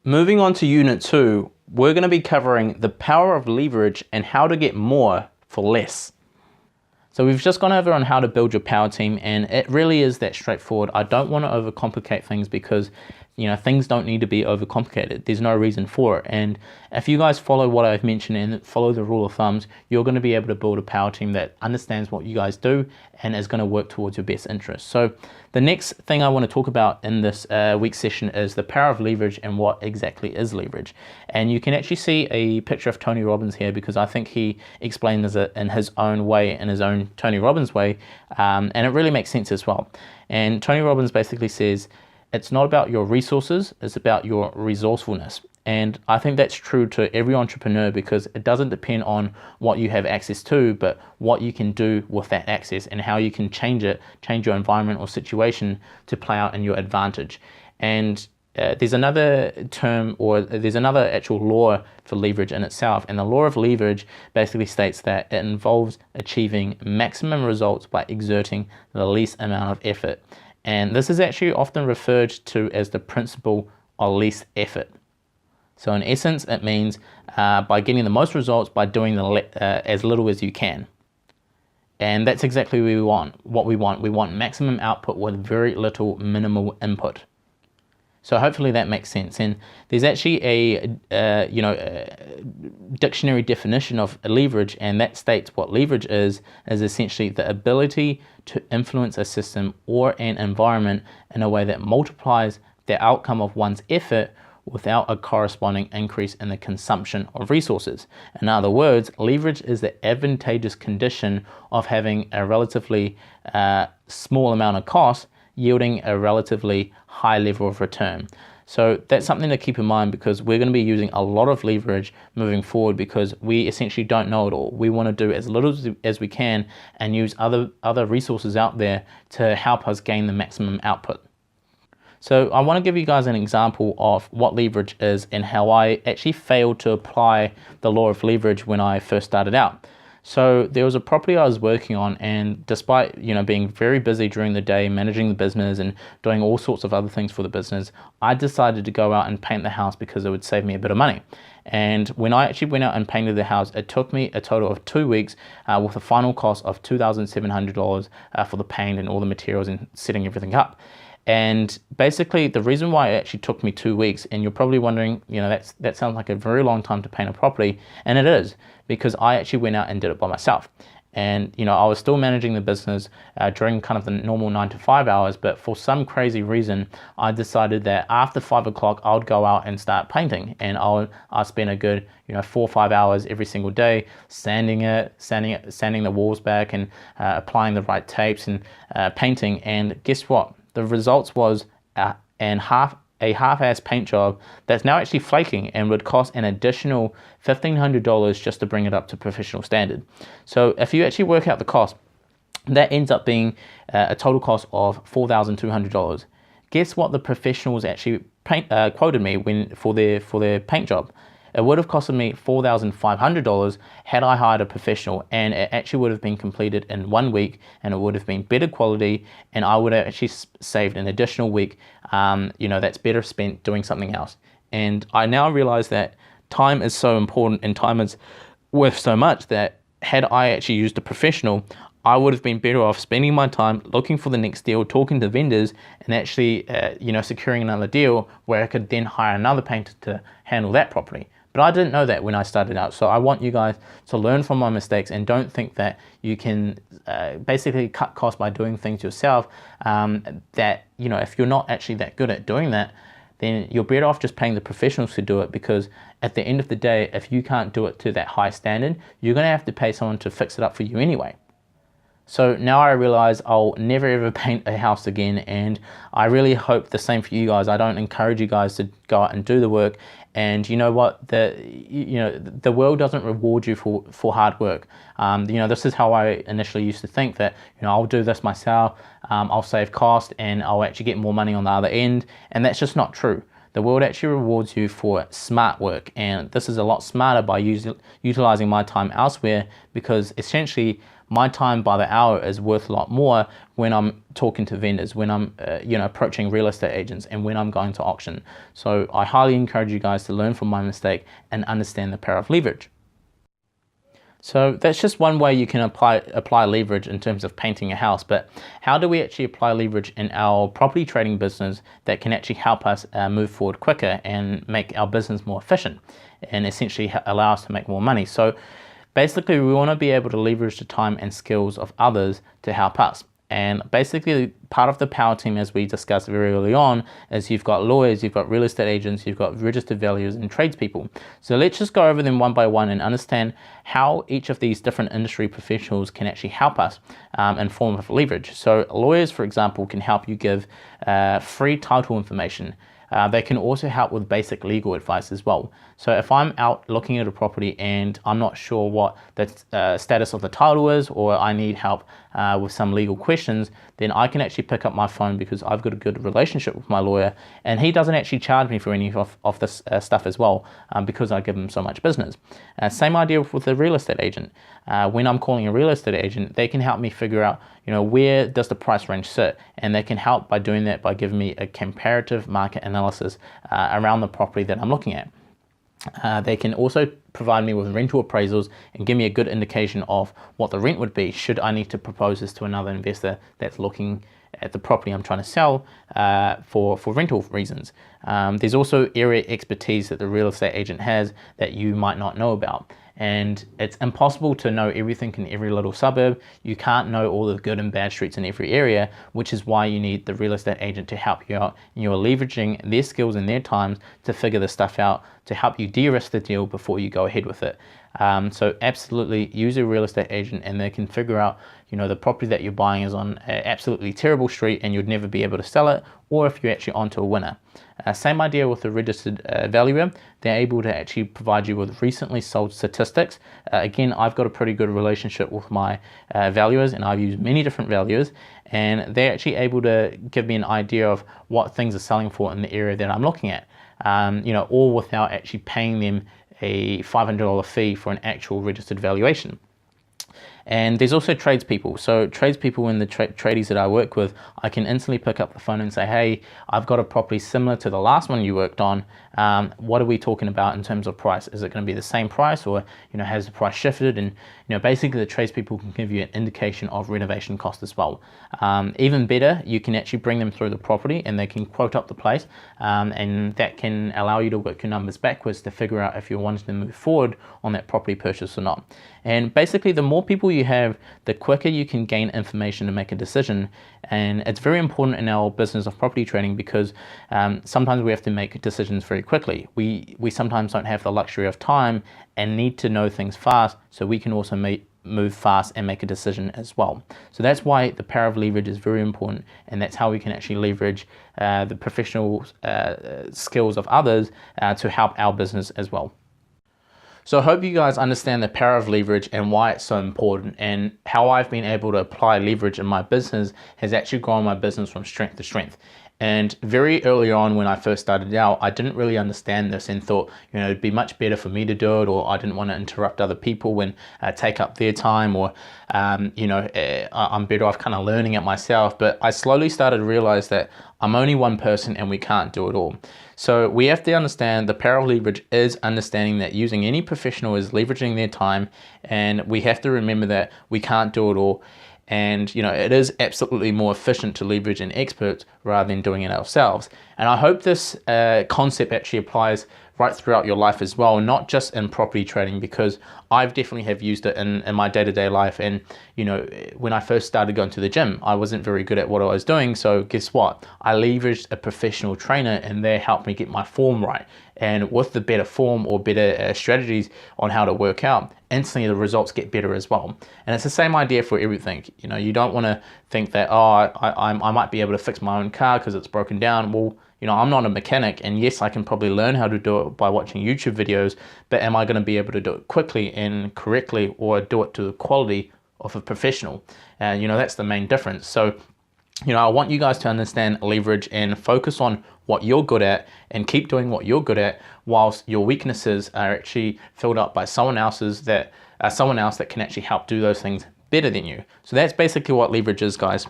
Moving on to Unit 2, we're going to be covering the power of leverage and how to get more for less. So we've just gone over on how to build your power team, and it really is that straightforward. I don't want to overcomplicate things because things don't need to be overcomplicated. There's no reason for it. And if you guys follow what I've mentioned and follow the rule of thumbs, you're going to be able to build a power team that understands what you guys do and is going to work towards your best interest. So the next thing I want to talk about in this week's session is the power of leverage and what exactly is leverage. And you can actually see a picture of Tony Robbins here because I think he explains it in his own way, in his own Tony Robbins way, and it really makes sense as well. And Tony Robbins basically says, it's not about your resources, it's about your resourcefulness. And I think that's true to every entrepreneur because it doesn't depend on what you have access to, but what you can do with that access and how you can change your environment or situation to play out in your advantage. And there's another term, or there's another actual law for leverage in itself. And the law of leverage basically states that it involves achieving maximum results by exerting the least amount of effort. And this is actually often referred to as the principle of least effort. So in essence, it means by getting the most results by doing as little as you can. And that's exactly what we want. We want maximum output with very little minimal input. So hopefully that makes sense. And there's actually a dictionary definition of leverage, and that states what leverage is essentially the ability to influence a system or an environment in a way that multiplies the outcome of one's effort without a corresponding increase in the consumption of resources. In other words, leverage is the advantageous condition of having a relatively small amount of cost yielding a relatively high level of return. So that's something to keep in mind because we're going to be using a lot of leverage moving forward because we essentially don't know it all. We want to do as little as we can and use other resources out there to help us gain the maximum output. So I want to give you guys an example of what leverage is and how I actually failed to apply the law of leverage when I first started out. So there was a property I was working on, and despite being very busy during the day managing the business and doing all sorts of other things for the business, I decided to go out and paint the house because it would save me a bit of money. And when I actually went out and painted the house, it took me a total of 2 weeks with a final cost of $2,700 for the paint and all the materials and setting everything up. And basically the reason why it actually took me 2 weeks, and you're probably wondering, that sounds like a very long time to paint a property, and it is, because I actually went out and did it by myself. And I was still managing the business during kind of the normal 9 to 5 hours, but for some crazy reason, I decided that after 5 o'clock, I would go out and start painting, and I'll spend a good 4 or 5 hours every single day sanding the walls back and applying the right tapes and painting. And guess what? The results was a half-ass paint job that's now actually flaking and would cost an additional $1,500 just to bring it up to professional standard. So if you actually work out the cost, that ends up being a total cost of $4,200. Guess what the professionals actually quoted me for their paint job? It would have costed me $4,500 had I hired a professional, and it actually would have been completed in 1 week, and it would have been better quality, and I would have actually saved an additional week, that's better spent doing something else. And I now realize that time is so important and time is worth so much that had I actually used a professional, I would have been better off spending my time looking for the next deal, talking to vendors, and actually, securing another deal where I could then hire another painter to handle that property. But I didn't know that when I started out. So I want you guys to learn from my mistakes and don't think that you can basically cut costs by doing things yourself. If you're not actually that good at doing that, then you're better off just paying the professionals to do it, because at the end of the day, if you can't do it to that high standard, you're going to have to pay someone to fix it up for you anyway. So now I realize I'll never ever paint a house again, and I really hope the same for you guys. I don't encourage you guys to go out and do the work, and you know what, the world doesn't reward you for hard work. This is how I initially used to think that I'll do this myself, I'll save cost and I'll actually get more money on the other end, and that's just not true. the world actually rewards you for smart work. And this is a lot smarter by utilizing my time elsewhere, because essentially my time by the hour is worth a lot more when I'm talking to vendors, when I'm approaching real estate agents, and when I'm going to auction. So I highly encourage you guys to learn from my mistake and understand the power of leverage. So that's just one way you can apply leverage in terms of painting a house. But how do we actually apply leverage in our property trading business that can actually help us move forward quicker and make our business more efficient and essentially allow us to make more money? So basically, we want to be able to leverage the time and skills of others to help us. And basically, part of the power team, as we discussed very early on, is you've got lawyers, you've got real estate agents, you've got registered valuers and tradespeople. So let's just go over them one by one and understand how each of these different industry professionals can actually help us in form of leverage. So lawyers, for example, can help you give free title information. They can also help with basic legal advice as well. So if I'm out looking at a property and I'm not sure what the status of the title is, or I need help with some legal questions, then I can actually pick up my phone because I've got a good relationship with my lawyer, and he doesn't actually charge me for any of this stuff as well, because I give him so much business. Same idea with a real estate agent. When I'm calling a real estate agent, they can help me figure out, where does the price range sit, and they can help by doing that by giving me a comparative market analysis around the property that I'm looking at. They can also provide me with rental appraisals and give me a good indication of what the rent would be should I need to propose this to another investor that's looking at the property I'm trying to sell for rental reasons. There's also area expertise that the real estate agent has that you might not know about. And it's impossible to know everything in every little suburb. You can't know all the good and bad streets in every area, which is why you need the real estate agent to help you out. And you're leveraging their skills and their times to figure this stuff out, to help you de-risk the deal before you go ahead with it. So absolutely use a real estate agent, and they can figure out, the property that you're buying is on an absolutely terrible street and you'd never be able to sell it, or if you're actually onto a winner. Same idea with the registered valuer. They're able to actually provide you with recently sold statistics. Again, I've got a pretty good relationship with my valuers, and I've used many different valuers, and they're actually able to give me an idea of what things are selling for in the area that I'm looking at, all without actually paying them a $500 fee for an actual registered valuation. And there's also tradespeople. So tradespeople in the tradies that I work with, I can instantly pick up the phone and say, hey, I've got a property similar to the last one you worked on. What are we talking about in terms of price? Is it going to be the same price, or has the price shifted? And basically the tradespeople can give you an indication of renovation cost as well. Even better, you can actually bring them through the property and they can quote up the place, and that can allow you to work your numbers backwards to figure out if you're wanting to move forward on that property purchase or not. And basically, the more people you have, the quicker you can gain information to make a decision. And it's very important in our business of property trading, because sometimes we have to make decisions very quickly. We sometimes don't have the luxury of time and need to know things fast, so we can also move fast and make a decision as well. So that's why the power of leverage is very important, and that's how we can actually leverage the professional skills of others to help our business as well. So I hope you guys understand the power of leverage and why it's so important, and how I've been able to apply leverage in my business has actually grown my business from strength to strength. And very early on, when I first started out, I didn't really understand this and thought, it'd be much better for me to do it, or I didn't want to interrupt other people when take up their time, or I'm better off kind of learning it myself. But I slowly started to realize that I'm only one person and we can't do it all. So we have to understand the power of leverage is understanding that using any professional is leveraging their time, and we have to remember that we can't do it all. And it is absolutely more efficient to leverage an expert rather than doing it ourselves. And I hope this concept actually applies right throughout your life as well, not just in property trading, because I've definitely have used it in my day-to-day life. And when I first started going to the gym, I wasn't very good at what I was doing. So guess what? I leveraged a professional trainer, and they helped me get my form right. And with the better form or better strategies on how to work out, instantly the results get better as well. And it's the same idea for everything. You don't want to think that, I might be able to fix my own car because it's broken down. Well, I'm not a mechanic, and yes, I can probably learn how to do it by watching YouTube videos, but am I going to be able to do it quickly and correctly, or do it to the quality of a professional? That's the main difference. So You know, I want you guys to understand leverage and focus on what you're good at and keep doing what you're good at, whilst your weaknesses are actually filled up by someone else that can actually help do those things better than you. So that's basically what leverage is, guys.